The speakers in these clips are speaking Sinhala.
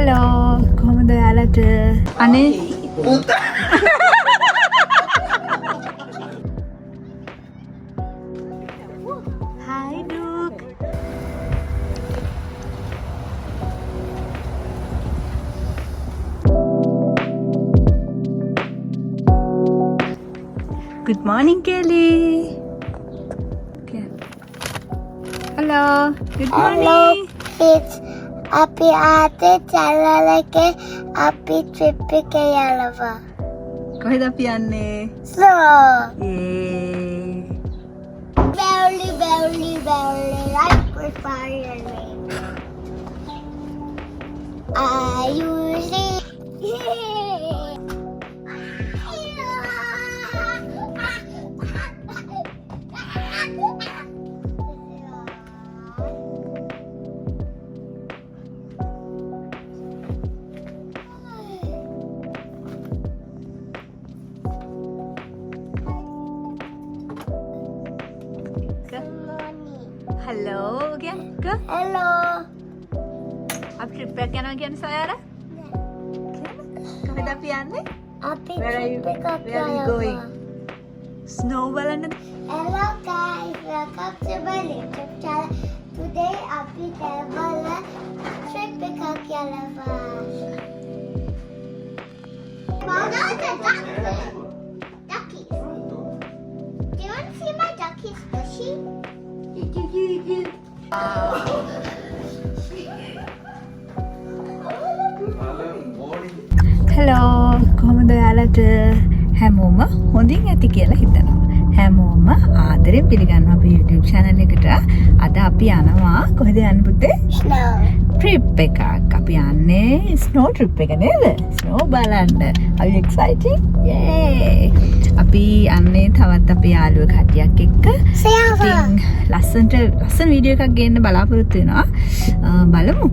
Hello, කොහොමද ඔයාලට? අනේ Hi Duke. Good morning, Kelly. Okay. Hello. Good morning. Hello, kids. අපි ආතේ channel එකේ අපි trip එකේ යනවා. කොහෙද අපි යන්නේ? So, Yay. barely, right preparing me. I usually Hello again. Go. Hello. අපි trip එකක් යනවා කියන්නේ සයාර? කොහෙද අපි යන්නේ? අපි Where are you? trip එකක් Where are you going? Snow බලන්නද? Hello guys, welcome to my YouTube channel. Today අපි travel trip එකක් යනවා. Mama, the duckies. Do you want to see my duckies fishing? Hello, කොහොමද ඔයාලට? හැමෝම හොඳින් ඇති කියලා හිතනවා. හැමෝම ආදරෙන් පිළිගන්නවා අපේ YouTube channel එකට. අද අපි යනවා කොහෙද යන්නේ පුතේ? Snow. Trip එකක්. අපි යන්නේ snow trip එක නේද? Snow බලන්න. Are you excited? Yay! අපි යන්නේ තවත් අපේ යාළුවෝ කට්ටියක් එක්ක. ඉතින් ලස්සන වීඩියෝ එකක් ගේන්න බලාපොරොත්තු වෙනවා. බලමු.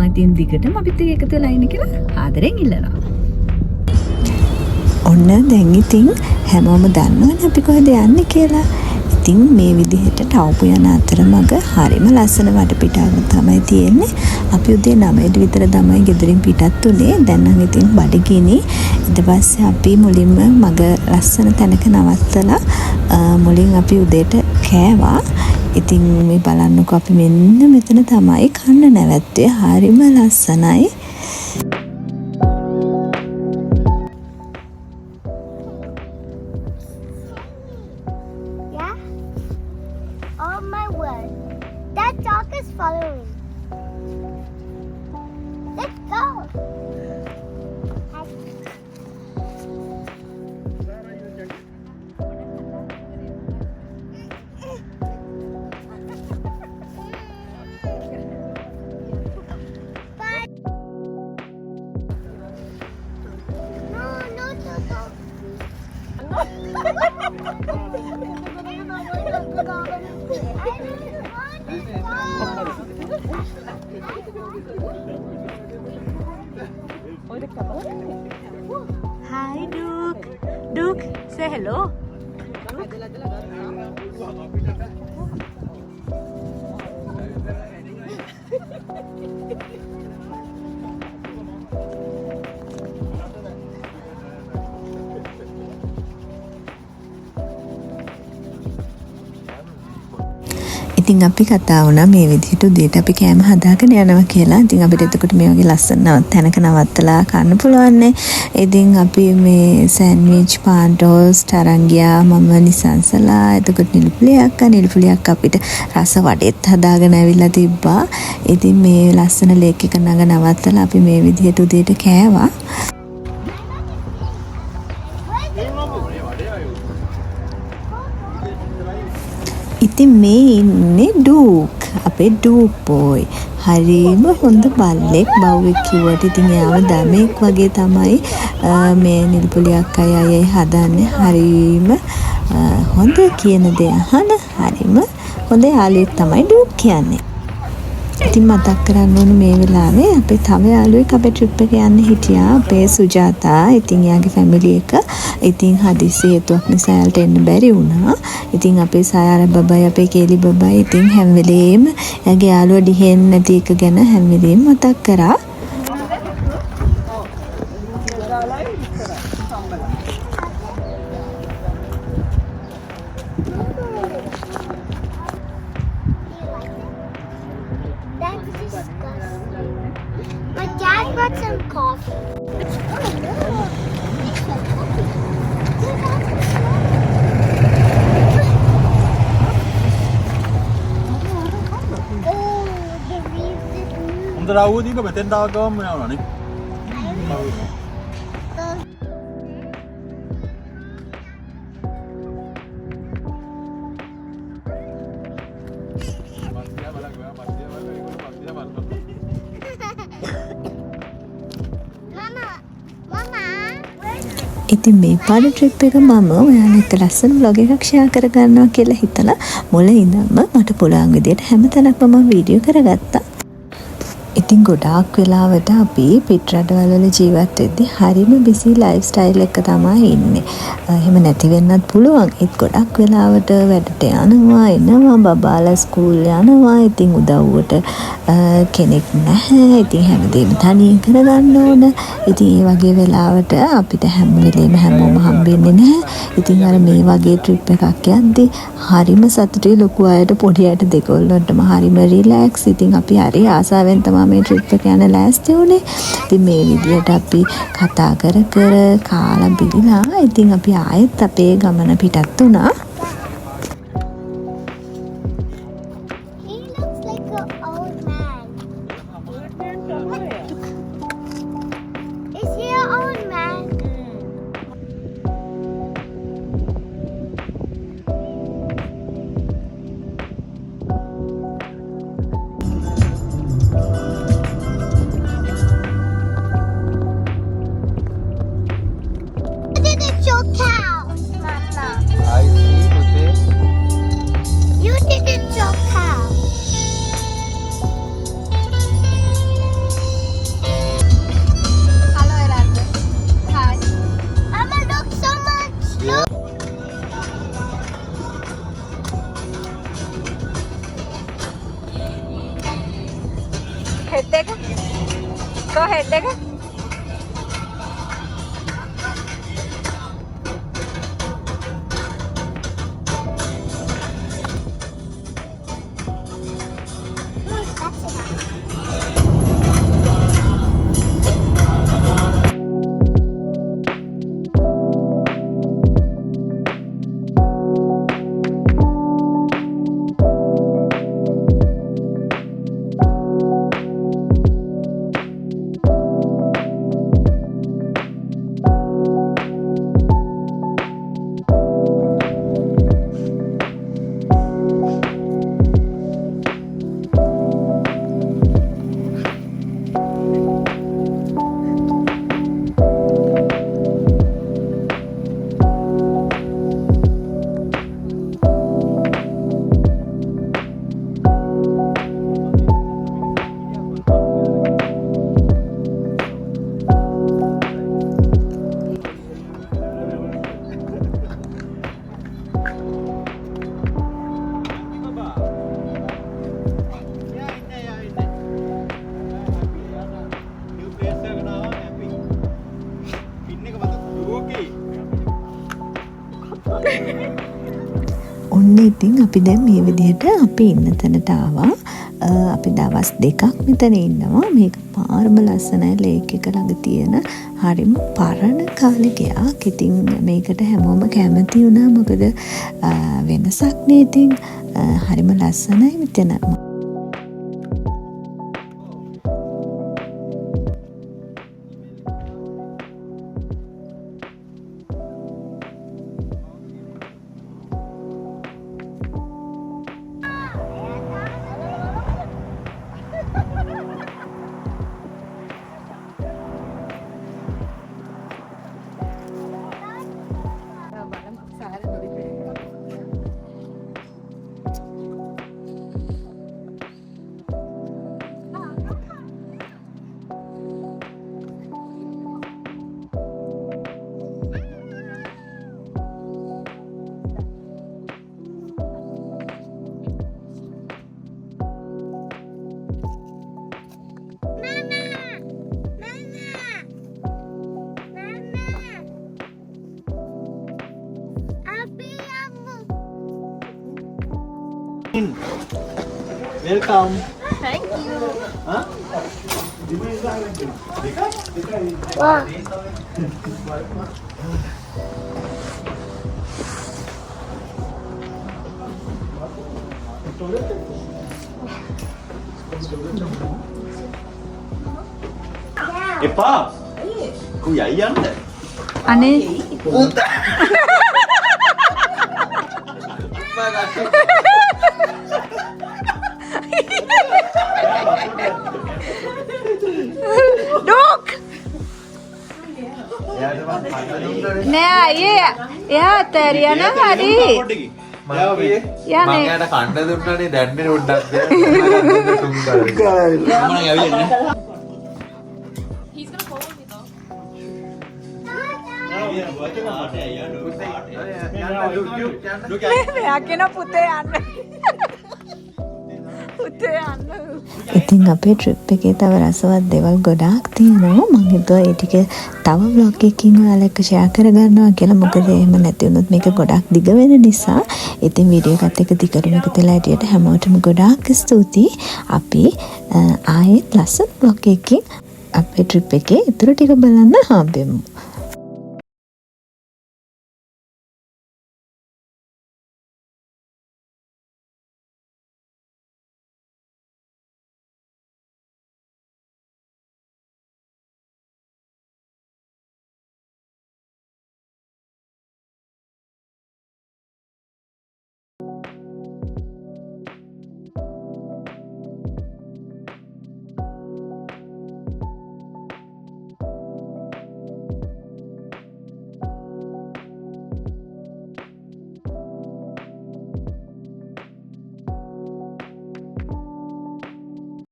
ඉතින් දිගටම අපිත් එක්ක එකතු වෙලා ඉන්න කියලා ආදරෙන් ඉල්ලනවා. ඔන්න දැන් ඉතින් හැමෝම දන්නවනේ අපි කොහෙද යන්නේ කියලා. ඉතින් මේ විදිහට ටවුපු යන අතරමඟ හරිම ලස්සන වටපිටාවක් තමයි තියෙන්නේ. අපි උදේ 9ට විතර තමයි ගෙදරින් පිටත් උනේ. දැන් නම් ඉතින් බඩගිනි. ඊට පස්සේ අපි මුලින්ම මග ලස්සන තැනක නවත්තලා මුලින් අපි උදේට කෑවා. ඉතින් මේ බලන්නකෝ අපි මෙන්න මෙතන තමයි කන්න නැවැත්තුවේ. හරිම ලස්සනයි. Yeah? Oh my word. That dog is following. Let's go. Hi Duke. Duke, say hello. ඉතින් අපි කතා වුණා මේ විදිහට උදේට අපි කෑම හදාගෙන යනවා කියලා. ඉතින් අපිට එතකොට මේ වගේ ලස්සන තැනක නවත්තලා කන්න පුළුවන් නේ. ඉතින් අපි මේ සෑන්ඩ්විච් පාන් ටෝස්ට් අරන් ගියා. මම නිසංසලා. එතකොට නිල්පුලියක් අපිට රස වඩේත් හදාගෙන ඇවිල්ලා තිබ්බා. ඉතින් මේ ලස්සන ලේක් එක ළඟ නවත්තලා අපි මේ විදිහට උදේට කෑවා. ඉතින් මේ ඉන්නේ ඩූක්. අපේ ඩූක් බෝයි. හරිම හොඳ බල්ලෙක්. බව්වෙක් කිව්වට ඉතින් එයාව දමෙක් වගේ තමයි මේ නිල්පුලියක් අය හදන්නේ. හරිම හොඳ කියන දේ අහන හරිම හොඳ යාළුවෙක් තමයි ඩූක් කියන්නේ. ඉතින් මතක් කරන්න ඕනේ මේ වෙලාවේ අපේ තව යාළුවෙක් අපේ ට්‍රිප් එක යන්න හිටියා. අපේ සුජාතා. ඉතින් එයාගේ ෆැමිලි එක. ඉතින් හදිසි හේතුවක් නිසා එයාලට එන්න බැරි වුණා. ඉතින් අපේ සායාර බබයි අපේ කේලි බබයි ඉතින් හැම වෙලේම එයාගේ යාළුවා දිහෙන්නේ නැති එක ගැන හැම වෙලේම මතක් කරා. That's disgusting. My dad brought some coffee. Oh no. Oh, the leaves is blue. Om tara udi ba beten daw ko mo na ni. ඉතින් මේ පාර ට්‍රිප් එක මම ඔයාලා එක්ක ලස්සන vlog එකක් ෂෙයා කරගන්නවා කියලා හිතලා මුලින් ඉඳන්ම මට පුළුවන් විදියට හැම තැනක්ම මම වීඩියෝ කරගත්තා. ඉතින් ගොඩාක් වෙලාවට අපි පිට රටවල වල ජීවත් වෙද්දී හරිම බිසි ලයිෆ් ස්ටයිල් එක තමයි ඉන්නේ. එහෙම නැති වෙන්නත් පුළුවන්. ඒත් ගොඩක් වෙලාවට වැඩට යනවා, එනවා, බබාලා ස්කූල් යනවා. ඉතින් උදව්වට කෙනෙක් නැහැ. ඉතින් හැමදේම තනියෙන් කරගන්න ඕන. ඉතින් ඒ වගේ වෙලාවට අපිට හැම වෙලේම හැමෝම හම්බෙන්නේ නැහැ. ඉතින් අර මේ වගේ ට්‍රිප් එකක් යද්දී හරිම සතුටුයි ලොකු අයට පොඩි අයට දෙකොල්ලන්ටම හරිම රිලැක්ස්. ඉතින් අපි හරි ආසාවෙන් තමයි මේ ට්‍රිප් එක යන ලෑස්ති වුණේ. ඉතින් මේ විදියට අපි කතා කර කාලා බිලිලා ඉතින් අපි ආයෙත් අපේ ගමන පිටත් වුණා. He looks like an old man. Is he an old man? Look at your cow, Mama. I see today. You didn't your cow. Hello, Eranda. Hi. Mama, look so much. Look. Head එක. Go head එක. That's enough. ඔන්න ඉතින් අපි දැන් මේ විදිහට අපි ඉන්න තැනට ආවා. අපි දවස් 2ක් මෙතන ඉන්නවා. මේක පාරම ලස්සනයි ලේක් එක ළඟ තියෙන හරිම පරණ කාලෙකයක්. ඉතින් මේකට හැමෝම කැමති වුණා. මොකද වෙනසක් නේ. ඉතින් හරිම ලස්සනයි මෙතන. බලමු. සාරේ . Welcome. Thank you. Huh? Wow. එපා. කුයයි යන්න. අනේ ඩොක් නෑ අයියේ එයා තැරියා නම් හරි යන්නේ. මං යාට කණ්ඩ දුන්නනේ දැන්නේ උඩක් දෙන්න තුන් කරේ. මම ඇවිල්ලා ඉන්නේ. මෙයා කියන පුතේ යන්න පුතේ යන්න ඉතින් අපේ ට්‍රිප් එකේ තව රසවත් දේවල් ගොඩාක් තියෙනවා. මම හිතුවා ඒ ටික තව vlog එකකින් ඔයාලා එක්ක share කරගන්නවා කියලා. මොකද එහෙම නැති වුණොත් මේක ගොඩාක් දිග වෙන නිසා. ඉතින් වීඩියෝ එකත් එක්ක දිගටම එකතු වෙලා හිටියට හැමෝටම ගොඩාක් ස්තුතියි. අපි ආයෙත් ලස්සන vlog එකකින් අපේ ට්‍රිප් එකේ ඉතුරු ටික බලන්න හම්බෙමු.